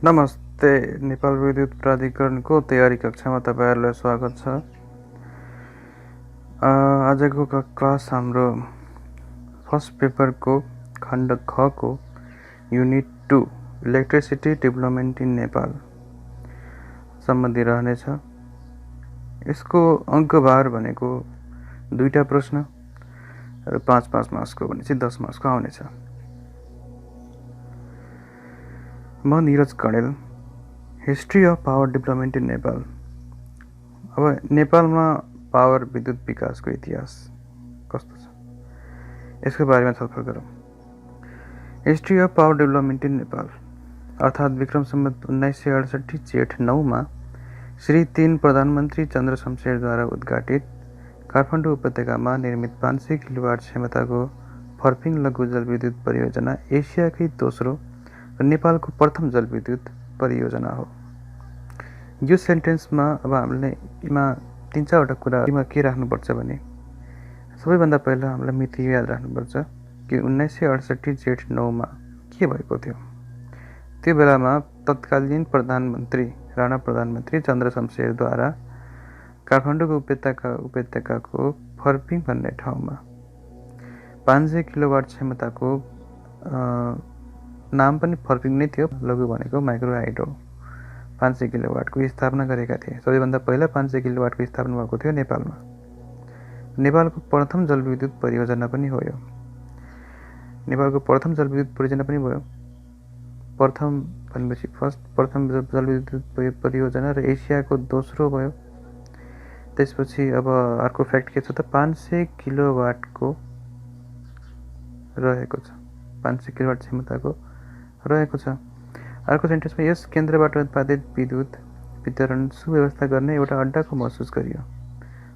नमस्ते। नेपाल विद्युत प्राधिकरणको तयारी कक्षामा तपाईहरुलाई स्वागत छ। आजको क्लास हाम्रो फर्स्ट पेपरको खण्ड ख को unit 2 electricity development in Nepal सम्बन्धी रहनेछ। यसको अङ्कभार भनेको 2टा प्रश्न र 5-5 मार्क्सको भनेपछि 10 मार्क्सको आउनेछ। म Neeraj Kanel, history of power development in Nepal. अब नेपालमा पावर विद्युत विकासको इतिहास कस्तो छ यसको बारेमा छलफल गरौँ। History of power development in Nepal अर्थात् विक्रम सम्वत 1968 जेठ 9 मा श्री 3 प्रधानमन्त्री चन्द्र शमशेरद्वारा उद्घाटित काठमाडौँ उपत्यकामा निर्मित 500 किलोवाट क्षमताको फर्पिङ लघु जलविद्युत परियोजना एसियाकै दोस्रो र नेपालको प्रथम जलविद्युत परियोजना हो। यो सेन्टेन्समा अब हामीले यिनमा 3-4वटा कुरामा के राख्नुपर्छ भने सबैभन्दा पहिला हामीलाई मिति याद राख्नुपर्छ कि 1968 जेठ 9 मा के भएको थियो। त्यो बेलामा तत्कालीन प्रधानमन्त्री राणा प्रधानमन्त्री चन्द्र शमशेरद्वारा काठमाडौँको उपत्यकाको फर्पिङ भन्ने ठाउँमा 500 किलोवाट क्षमताको नाम पनि फर्पिङ नै थियो। लघु भनेको माइक्रो हाइड्रो 500 किलोवाटको स्थापना गरेका थिए। सबैभन्दा पहिला 500 किलोवाटको स्थापना भएको थियो नेपालमा। नेपालको प्रथम जलविद्युत परियोजना पनि हो यो। नेपालको प्रथम जलविद्युत परियोजना पनि भयो। प्रथम भनेपछि प्रथम जलविद्युत परियोजना र एसियाको दोस्रो भयो। त्यसपछि अब अर्को फ्याक्ट के छ त 500 किलोवाटको रहेको छ। 500 किलोवाट क्षमताको रहेको छ। अर्को सेन्टेन्समा यस केन्द्रबाट उत्पादित विद्युत वितरण सुव्यवस्था गर्ने एउटा अड्डाको महसुस गरियो।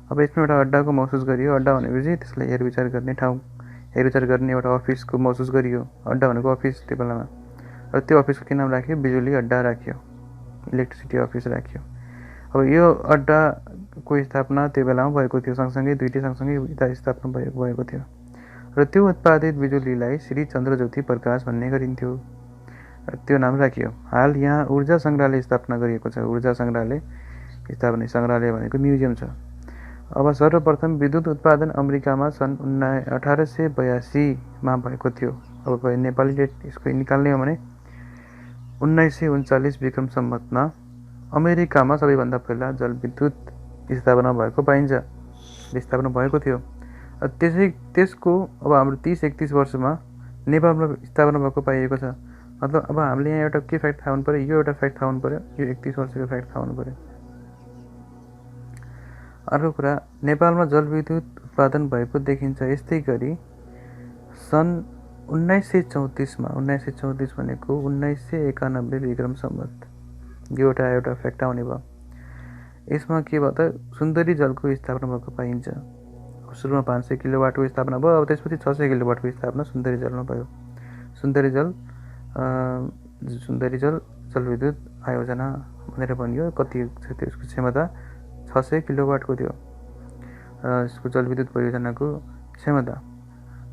अब यसमा एउटा अड्डाको महसुस गरियो। अड्डा भनेपछि त्यसलाई हेरविचार गर्ने ठाउँ, हेरविचार गर्ने एउटा अफिसको महसुस गरियो। अड्डा भनेको अफिस त्यो बेलामा, र त्यो अफिसको के नाम राख्यो? बिजुली अड्डा राख्यो, इलेक्ट्रिसिटी अफिस राख्यो। अब यो अड्डाको स्थापना त्यो बेलामा भएको थियो। सँगसँगै दुईटै सँगसँगै स्थापना भएको थियो र त्यो उत्पादित बिजुलीलाई श्री चन्द्रज्योति प्रकाश भन्ने गरिन्थ्यो। त्यो नाम राखियो। हाल यहाँ ऊर्जा सङ्ग्रहालय स्थापना गरिएको छ। ऊर्जा सङ्ग्रहालय स्थापना, सङ्ग्रहालय भनेको म्युजियम छ। अब सर्वप्रथम विद्युत उत्पादन अमेरिकामा सन् 1882 मा भएको थियो। अब नेपालीले यसको निकाल्ने हो भने 1939 विक्रम सम्वतमा अमेरिकामा सबैभन्दा पहिला जलविद्युत स्थापना भएको पाइन्छ, स्थापना भएको थियो। त्यसको अब हाम्रो 30-31 वर्षमा नेपालमा स्थापना भएको पाइएको छ। मतलब अब हामीले यहाँ एउटा के फ्याक्ट थाहा हुनु पर्यो, यो एउटा फ्याक्ट थाहा हुनु पर्यो, यो 31 वर्षको फ्याक्ट थाहा हुनु पर्यो। अर्को कुरा, नेपालमा जलविद्युत उत्पादन भएको देखिन्छ। यस्तै गरी सन् 1934 मा 1934 भनेको 1991 विक्रम सम्वत, यो एउटा फ्याक्ट आउने भयो। यसमा के भयो त सुन्दरी जलको स्थापना भएको पाइन्छ। सुरुमा 500 किलोवाटको स्थापना भयो। अब त्यसपछि 600 किलोवाटको स्थापना सुन्दरी जलमा भयो। सुन्दरी जल जलविद्युत आयोजना भनेर भनियो। कति छ त्यसको क्षमता? 600 किलोवाटको थियो यसको जलविद्युत परियोजनाको क्षमता।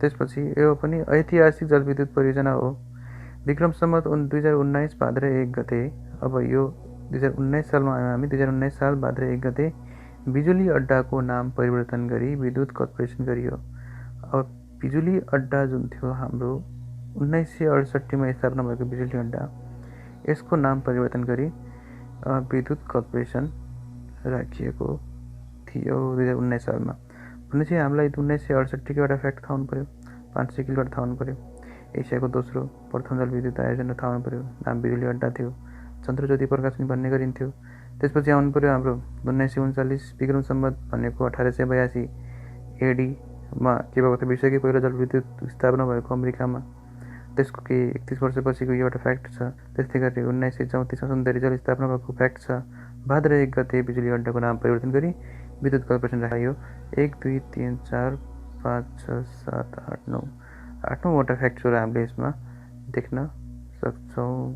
त्यसपछि यो पनि ऐतिहासिक जलविद्युत परियोजना हो। विक्रम सम्वत 2019 भाद्र 1 गते, अब यो 2019 सालमा आयौँ हामी। 2019 साल भाद्र 1 गते बिजुली अड्डाको नाम परिवर्तन गरी विद्युत कर्पोरेसन गरियो। अब बिजुली अड्डा जुन थियो हाम्रो 1968 मा स्थापना भएको बिजुली अड्डा, यसको नाम परिवर्तन गरी विद्युत कर्पोरेसन राखिएको थियो 2019 सालमा। भनेपछि हामीलाई 1968 को एउटा फ्याक्ट थाहा हुनु पर्यो, 500 किलोवाट थाहा हुनु पर्यो, एसियाको दोस्रो प्रथम जलविद्युत आयोजना थाहा हुनु पर्यो, नाम बिजुली अड्डा थियो, चन्द्रज्योति प्रकाश पनि भन्ने गरिन्थ्यो। त्यसपछि आउनु पर्यो हाम्रो 1939 विक्रम सम्वत भनेको 1882 एडीमा के भएको थियो? विश्वकै पहिलो जलविद्युत स्थापना भएको अमेरिकामा। त्यसको के 31 वर्षपछिको यो एउटा फ्याक्ट छ। त्यस्तै गरी 1934 मा सुन्दरी जल स्थापना भएको फ्याक्ट छ। भाद्र 1 गते बिजुली अड्डाको नाम परिवर्तन गरी विद्युत कर्पोरेसन राखियो। 1 2 3 4 5 6 7 8 9 8औँवटा फ्याक्टहरू हामीले यसमा देख्न सक्छौँ।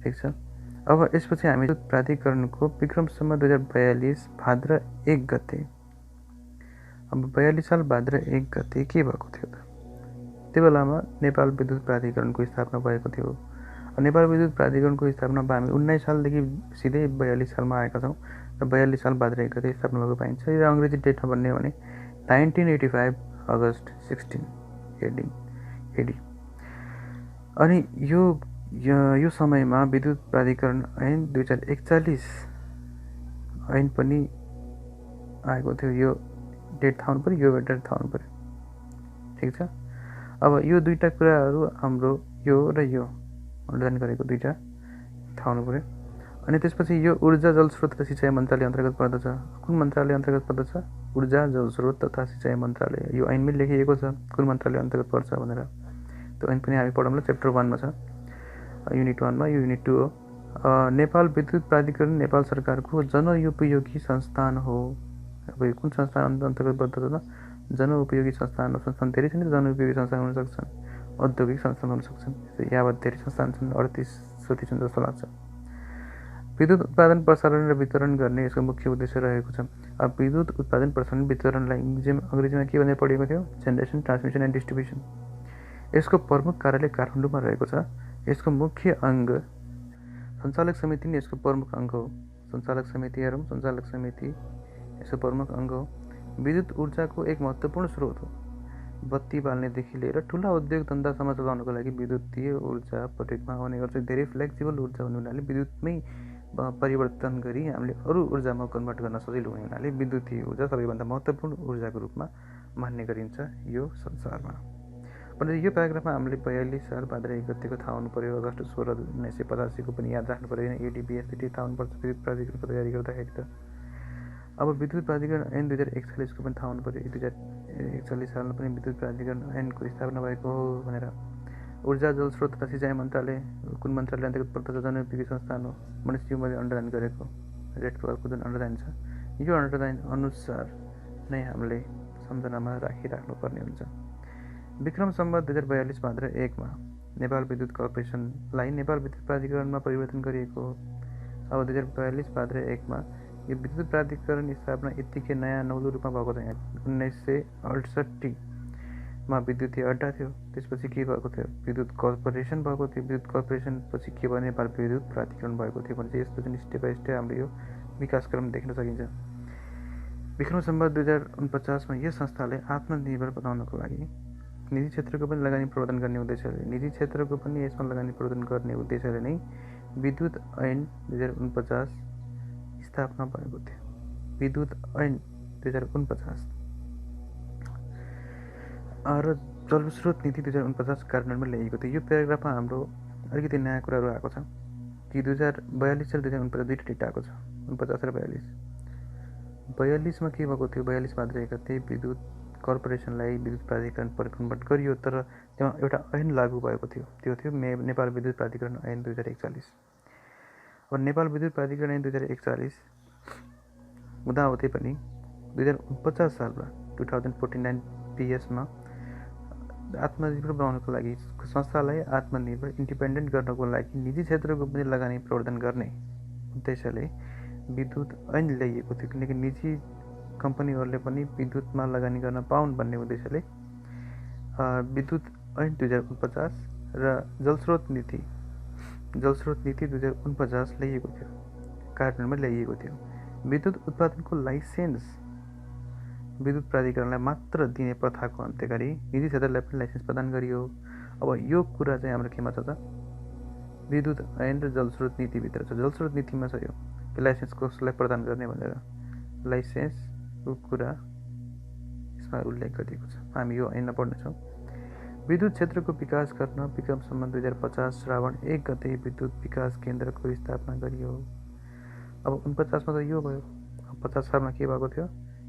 ठिक छ। अब यसपछि हामी प्राधिकरणको विक्रम सम्वत 2042 भाद्र 1 गते, अब 42 साल भाद्र 1 गते के भएको थियो त? त्यो बेलामा नेपाल विद्युत प्राधिकरणको स्थापना भएको थियो। नेपाल विद्युत प्राधिकरणको स्थापनामा हामी 19 सालदेखि सिधै 42 सालमा आएका छौँ र 42 साल भाद्र 1 गते स्थापना भएको पाइन्छ। र अङ्ग्रेजी डेटमा भन्ने हो भने 1985 अगस्त 16 एडी। अनि यो समयमा विद्युत प्राधिकरण ऐन 2041 ऐन पनि आएको थियो। यो डेट थाहा हुनु पऱ्यो, यो डेट थाहा हुनु पऱ्यो, ठिक छ। अब यो दुईवटा कुराहरू हाम्रो यो र यो अनुदान गरेको दुईवटा थाहा हुनु पऱ्यो। अनि त्यसपछि यो ऊर्जा जलस्रोत र सिँचाइ मन्त्रालय अन्तर्गत पर्दछ। कुन मन्त्रालय अन्तर्गत पर्दछ? ऊर्जा जलस्रोत तथा सिँचाइ मन्त्रालय। यो ऐनमै लेखिएको छ कुन मन्त्रालय अन्तर्गत पर्छ भनेर। त्यो ऐन पनि हामी पढौँला, च्याप्टर 1 मा छ, युनिट 1 मा। यो युनिट 2 हो। नेपाल विद्युत प्राधिकरण नेपाल सरकारको जनउपयोगी संस्थान हो। अब यो कुन संस्थान अन्तर्गत पर्दछ त? जनउपयोगी संस्थान हो। संस्थान धेरै छन्, जनउपयोगी संस्थान हुन सक्छन्, औद्योगिक संस्थान हुन सक्छन्। यावत धेरै संस्थान छन्, 38 छन् जस्तो लाग्छ। विद्युत उत्पादन प्रसारण र वितरण गर्ने यसको मुख्य उद्देश्य रहेको छ। अब विद्युत उत्पादन प्रसारण वितरणलाई अङ्ग्रेजीमा के भनेर पढेको थियो? Generation, transmission and distribution. यसको प्रमुख कार्यालय काठमाडौँमा रहेको छ। यसको मुख्य अङ्ग सञ्चालक समिति नै यसको प्रमुख अङ्ग हो। सञ्चालक समिति हेरौँ, सञ्चालक समिति यसको प्रमुख अङ्ग हो। विद्युत ऊर्जाको एक महत्त्वपूर्ण स्रोत हो। बत्ती बाल्नेदेखि लिएर ठुला उद्योग धन्दासम्म चलाउनको लागि विद्युतीय ऊर्जा प्रयोगमा आउने गर्छ। धेरै फ्लेक्सिबल ऊर्जा हुने हुनाले विद्युतमै परिवर्तन गरी हामीले अरू ऊर्जामा कन्भर्ट गर्न सजिलो हुने हुनाले विद्युतीय ऊर्जा सबैभन्दा महत्त्वपूर्ण ऊर्जाको रूपमा मान्ने गरिन्छ यो संसारमा। भने यो प्याराग्राफमा हामीले 42 साल भाद्र 1 गतेको थाहा हुनु पऱ्यो। अगस्त 16, 1985 को पनि याद राख्नु पऱ्यो। एडिबिएसटी थाहा हुनुपर्छ विद्युत प्राधिकरणको तयारी गर्दाखेरि त। अब विद्युत प्राधिकरण ऐन 2041 को पनि थाहा हुनु पऱ्यो। 2041 सालमा पनि विद्युत प्राधिकरण ऐनको स्थापना भएको हो भनेर। ऊर्जा जलस्रोत तथा सिँचाइ मन्त्रालय कुन मन्त्रालय अन्तर्गत पर्दछ? जनउपयोगी संस्थान हो। भनेपछि यो मैले अन्डरलाइन गरेको रेड कलरको जुन अन्डरलाइन छ, यो अन्डरलाइन अनुसार नै हामीले सम्झनामा राखिराख्नुपर्ने हुन्छ। विक्रम सम्वत 2042 भाद्र 1 मा नेपाल विद्युत कर्पोरेसनलाई नेपाल विद्युत प्राधिकरणमा परिवर्तन गरिएको हो। अब 2042 भाद्र 1 मा यो विद्युत प्राधिकरण स्थापना यत्तिकै नयाँ नौलो रूपमा भएको छ। 1968 मा विद्युतीय अड्डा थियो, त्यसपछि के भएको थियो? विद्युत कर्पोरेसन भएको थियो। विद्युत कर्पोरेसन पछि के भयो? नेपाल विद्युत प्राधिकरण भएको थियो। भने चाहिँ यस्तो जुन स्टेप बाई स्टेप हाम्रो यो विकासक्रम देख्न सकिन्छ। विक्रम सम्वत 2049 मा यस संस्थालाई आत्मनिर्भर बनाउनको लागि निजी क्षेत्रको पनि लगानी प्रवर्धन गर्ने उद्देश्यले नै विद्युत ऐन 2049 स्थापना भएको थियो। विद्युत ऐन 2049 र जलस्रोत नीति 2049 कार्यान्वयनमा ल्याइएको थियो। यो प्याराग्राफमा हाम्रो अलिकति नयाँ कुराहरू आएको छ कि 2042 र 2049 दुईवटा डेट आएको छ, 49 र 42। 42 मा के भएको थियो? 42 भाद्र 1 गते विद्युत कर्पोरेसनलाई विद्युत प्राधिकरण परिकन्भर्ट गरियो, तर त्यहाँ एउटा ऐन लागू भएको थियो। त्यो थियो नेपाल विद्युत प्राधिकरण ऐन 2041। अब नेपाल विद्युत प्राधिकरण ऐन 2041 हुँदाहुँदै पनि 2049 सालमा 2049 PS-मा आत्मनिर्भर बनाउनको लागि, संस्थालाई आत्मनिर्भर इन्डिपेन्डेन्ट गर्नको लागि निजी क्षेत्रको पनि लगानी प्रवर्धन गर्ने उद्देश्यले विद्युत ऐन ल्याइएको थियो। किनकि निजी कम्पनीहरूले पनि विद्युतमा लगानी गर्न पाउन् भन्ने उद्देश्यले विद्युत ऐन 2049 र जलस्रोत नीति 2049 ल्याइएको थियो, कार्यान्वयनमा ल्याइएको थियो। विद्युत उत्पादनको लाइसेन्स विद्युत प्राधिकरणलाई मात्र दिने प्रथाको अन्त्य गरी निजी क्षेत्रलाई पनि लाइसेन्स प्रदान गरियो। अब यो कुरा चाहिँ हाम्रो केमा छ त? विद्युत ऐन र जलस्रोत नीतिभित्र छ। जलस्रोत नीतिमा छ यो कि लाइसेन्स कसलाई प्रदान गर्ने भनेर लाइसेन्सको कुरा यसमा उल्लेख गरिएको छ। हामी यो ऐनमा पढ्नेछौँ। विद्युत क्षेत्रको विकास गर्न विक्रम सम्वत 2050 श्रावण 1 गते विद्युत विकास केन्द्रको स्थापना गरियो। अब 49 मा त यो भयो। 50 सालमा के भएको थियो?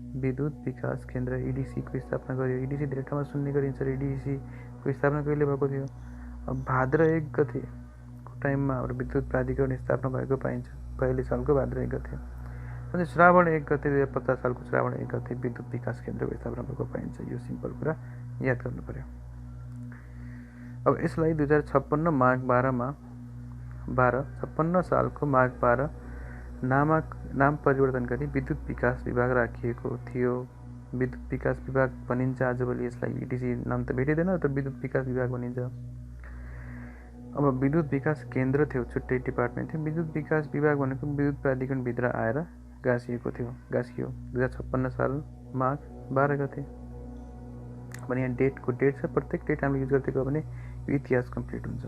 विद्युत विकास केन्द्र EDC को स्थापना गरियो। EDC धेरै ठाउँमा सुन्ने गरिन्छ। EDC को स्थापना कहिले भएको थियो? अब भाद्र 1 गतेको टाइममा हाम्रो विद्युत प्राधिकरण स्थापना भएको पाइन्छ। 42 सालको भाद्र 1 गते। अनि श्रावण 1 गते 2050 सालको श्रावण 1 गते विद्युत विकास केन्द्रको स्थापना भएको पाइन्छ। यो सिम्पल कुरा याद गर्नु पर्यो। अब यसलाई 2056 माघ 12 सालको माघ 12 नाम परिवर्तन गरी विद्युत विकास विभाग राखिएको थियो। विद्युत विकास विभाग भनिन्छ आजभोलि। यसलाई EDC नाम त भेटिँदैन, तर विद्युत विकास विभाग भनिन्छ। अब विद्युत विकास केन्द्र थियो, छुट्टै डिपार्टमेन्ट थियो। विद्युत विकास विभाग भनेको विद्युत प्राधिकरणभित्र आएर गाँसियो। 2056 साल माघ 12 गते। भने यहाँ डेट छ, प्रत्येक डेट हामीले युज गर्दै गयो भने यो इतिहास कम्प्लिट हुन्छ।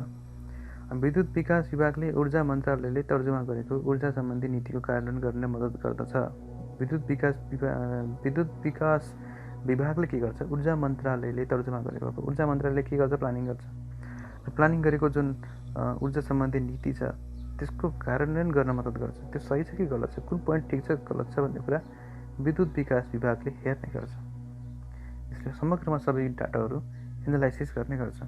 विद्युत विकास विभागले ऊर्जा मन्त्रालयले तर्जुमा गरेको ऊर्जा सम्बन्धी नीतिको कार्यान्वयन गर्न मद्दत गर्दछ। विद्युत विकास विभागले के गर्छ? ऊर्जा मन्त्रालयले तर्जुमा गरेको। अब ऊर्जा मन्त्रालयले के गर्छ? प्लानिङ गर्छ। प्लानिङ गरेको जुन ऊर्जा सम्बन्धी नीति छ त्यसको कार्यान्वयन गर्न मद्दत गर्छ। त्यो सही छ कि गलत छ, कुन पोइन्ट ठिक छ गलत छ भन्ने कुरा विद्युत विकास विभागले हेर्ने गर्छ। यसले समग्रमा सबै डाटाहरू एनालाइसिस गर्ने गर्छ।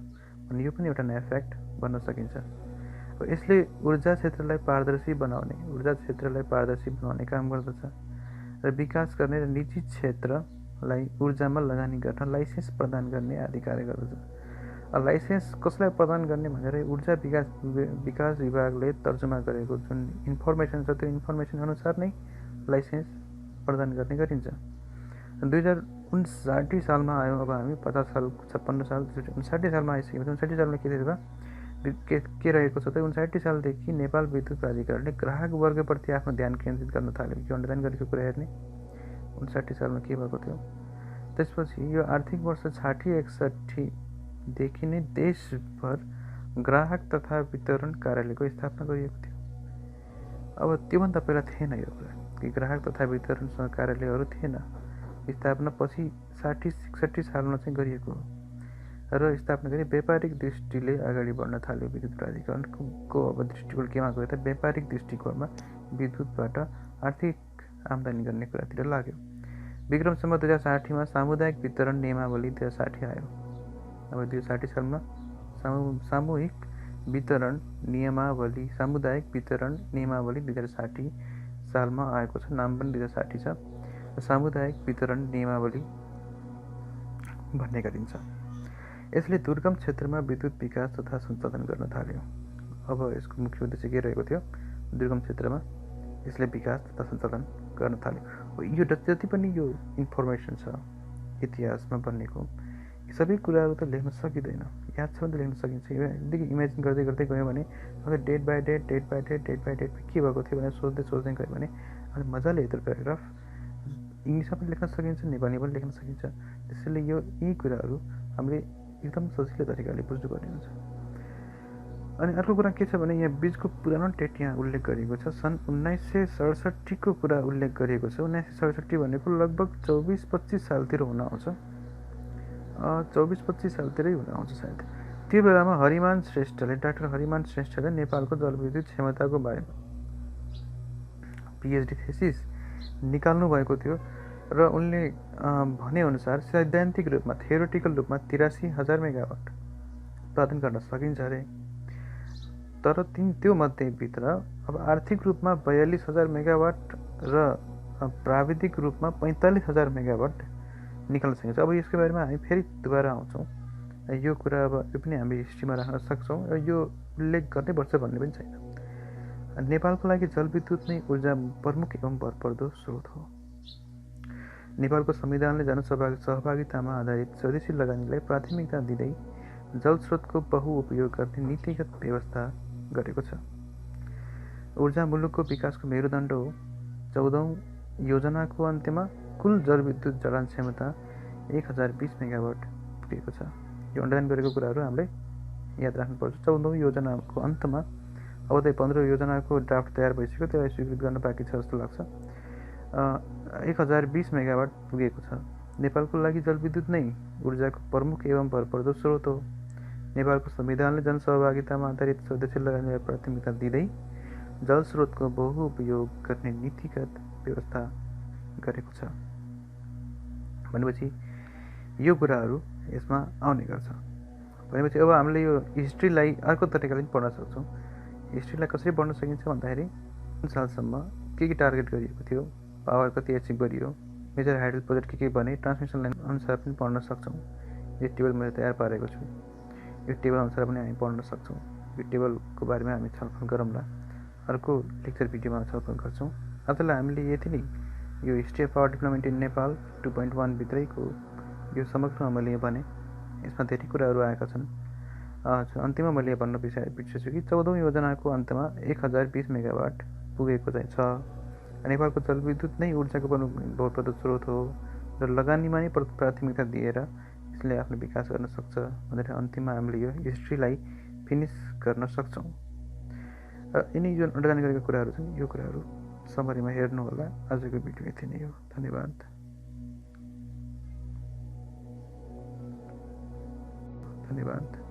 अनि यो पनि एउटा नयाँ फ्याक्ट भन्न सकिन्छ। अब यसले ऊर्जा क्षेत्रलाई पारदर्शी बनाउने काम गर्दछ र विकास गर्ने र निजी क्षेत्रलाई ऊर्जामा लगानी गर्न लाइसेन्स प्रदान गर्ने आदि कार्य गर्दछ। लाइसेन्स कसलाई प्रदान गर्ने भनेर ऊर्जा विकास विभागले तर्जुमा गरेको जुन इन्फर्मेसन छ त्यो इन्फर्मेसन अनुसार नै लाइसेन्स प्रदान गर्ने गरिन्छ। 2059 सालमा आयो। अब हामी 50 साल 56 साल 59 सालमा आइसकेको छ। 59 सालमा के रहेको छ त? 59 सालदेखि नेपाल विद्युत प्राधिकरणले ग्राहक वर्गप्रति आफ्नो ध्यान केन्द्रित गर्न थाल्यो। के अन्डरलाइन गरेको कुरा हेर्ने 59 सालमा के भएको थियो। त्यसपछि यो आर्थिक वर्ष 60-61 देखि नै देशभर ग्राहक तथा वितरण कार्यालयको स्थापना गरिएको थियो। अब त्योभन्दा पहिला थिएन यो कुरा कि ग्राहक तथा वितरण कार्यालयहरू थिएन। स्थापना पछि 60-61 सालमा चाहिँ गरिएको हो र स्थापना गरी व्यापारिक दृष्टिले अगाडि बढ्न थाल्यो। विद्युत प्राधिकरणको अब दृष्टिकोण केमा गयो त? व्यापारिक दृष्टिकोणमा विद्युतबाट आर्थिक आम्दानी गर्ने कुरातिर लाग्यो। विक्रमसम्म 2060मा सामुदायिक वितरण नियमावली 2060 आयो। अब 2060 सालमा सामुदायिक वितरण नियमावली 2060 सालमा आएको छ। नाम पनि 2060 छ। सामुदायिक वितरण नियमावली भन्ने गरिन्छ। यसले दुर्गम क्षेत्रमा विद्युत विकास तथा सञ्चालन गर्न थाल्यो। अब यसको मुख्य उद्देश्य के रहेको थियो? दुर्गम क्षेत्रमा यसले विकास तथा सञ्चालन गर्न थाल्यो। यो जति पनि यो इन्फर्मेसन छ इतिहासमा बनेको, यी सबै कुराहरू त लेख्न सकिँदैन। याद छ भने त लेख्न सकिन्छ। यदि इमेजिन गर्दै गर्दै गयो भने डेट बाई डेट के भएको थियो भनेर सोच्दै गयो भने अहिले मजाले यत्रो प्याराग्राफ इङ्ग्लिसमा पनि लेख्न सकिन्छ, नेपालीमा पनि लेख्न सकिन्छ। त्यसैले यी कुराहरू हामीले एकदम सजिलो तरिकाले बुझ्नुपर्ने हुन्छ। अनि अर्को कुरा के छ भने यहाँ बीचको पुरानो डेट यहाँ उल्लेख गरिएको छ। सन् 1967 को कुरा उल्लेख गरिएको छ। 1967 भनेको लगभग 24-25 सालतिर हुन आउँछ। 24-25 सालतिरै हुन आउँछ सायद। त्यो बेलामा डाक्टर हरिमान श्रेष्ठले नेपालको जलविद्युत क्षमताको बारेमा PhD थेसिस निकाल्नु भएको थियो र उनले भनेअनुसार सैद्धान्तिक रूपमा थियोरिटिकल रूपमा 83,000 मेगावाट उत्पादन गर्न सकिन्छ अरे। तर त्यो मध्येभित्र अब आर्थिक रूपमा 42,000 मेगावाट र प्राविधिक रूपमा 45,000 मेगावाट निकाल्न सकिन्छ। अब यसको बारेमा हामी फेरि दुबारा आउँछौँ। यो कुरा अब यो पनि हामी हिस्ट्रीमा राख्न सक्छौँ र यो उल्लेख गर्नुपर्छ भन्ने पनि छैन। नेपालको लागि जलविद्युत नै ऊर्जा प्रमुख एवं भरपर्दो स्रोत हो। नेपालको संविधानले जनसहभागितामा आधारित स्वदेशी लगानीलाई प्राथमिकता दिँदै जलस्रोतको बहुउपयोग गर्ने नीतिगत व्यवस्था गरेको छ। ऊर्जा मुलुकको विकासको मेरुदण्ड हो। 14औं योजनाको अन्त्यमा कुल जलविद्युत जडान क्षमता 1020 मेगावाट पुगेको छ। यो अन्डरलाइन गरेको कुराहरू हामीले याद राख्नुपर्छ। 14औं योजनाको अन्तमा अब त 15औं योजनाको ड्राफ्ट तयार भइसक्यो, त्यसलाई स्वीकृत गर्न बाँकी छ जस्तो लाग्छ। 1020 मेगावाट पुगेको छ। नेपालको लागि जलविद्युत नै ऊर्जाको प्रमुख एवं भरपर्दो स्रोत हो। नेपालको संविधानले जनसहभागितामा आधारित स्वदेशी लगानीलाई प्राथमिकता दिँदै जलस्रोतको बहुउपयोग गर्ने नीतिगत व्यवस्था गरेको छ। भनेपछि यो कुराहरू यसमा आउने गर्छ। भनेपछि अब हामीले यो हिस्ट्रीलाई अर्को तरिकाले पढ्न सक्छौँ। हिस्ट्रीलाई कसरी पढ्न सकिन्छ भन्दाखेरि कुन सालसम्म के टार्गेट गरिएको थियो, पावर कति एचिभ गरियो, मेजर हाइडल प्रोजेक्ट के बने, ट्रान्समिसन लाइन अनुसार पनि पढ्न सक्छौँ। यो टेबल मैले तयार पारेको छु। यो टेबल अनुसार पनि हामी पढ्न सक्छौँ। यो टेबलको बारेमा हामी छलफल गरौँला, अर्को लेक्चर भिडियोमा छलफल गर्छौँ। आजलाई हामीले यति नै यो history of power development in Nepal 2.1 भित्रैको यो समग्रमा मैले भने यसमा धेरै कुराहरू आएका छन्। अन्तिममा मैले भन्न बिर्सेछु कि 14औं योजनाको अन्तमा 1020 मेगावाट पुगेको चाहिँ छ। नेपालको जलविद्युत नै ऊर्जाको बहुप्रद स्रोत हो र लगानीमा नै प्राथमिकता दिएर यसले आफ्नो विकास गर्न सक्छ भनेर अन्तिममा हामीले यो हिस्ट्रीलाई फिनिस गर्न सक्छौँ। र यिनी जुन अन्डरलाइन गरेका कुराहरू छन् यो कुराहरू समरीमा हेर्नुहोला। आजको भिडियो यति नै हो। धन्यवाद।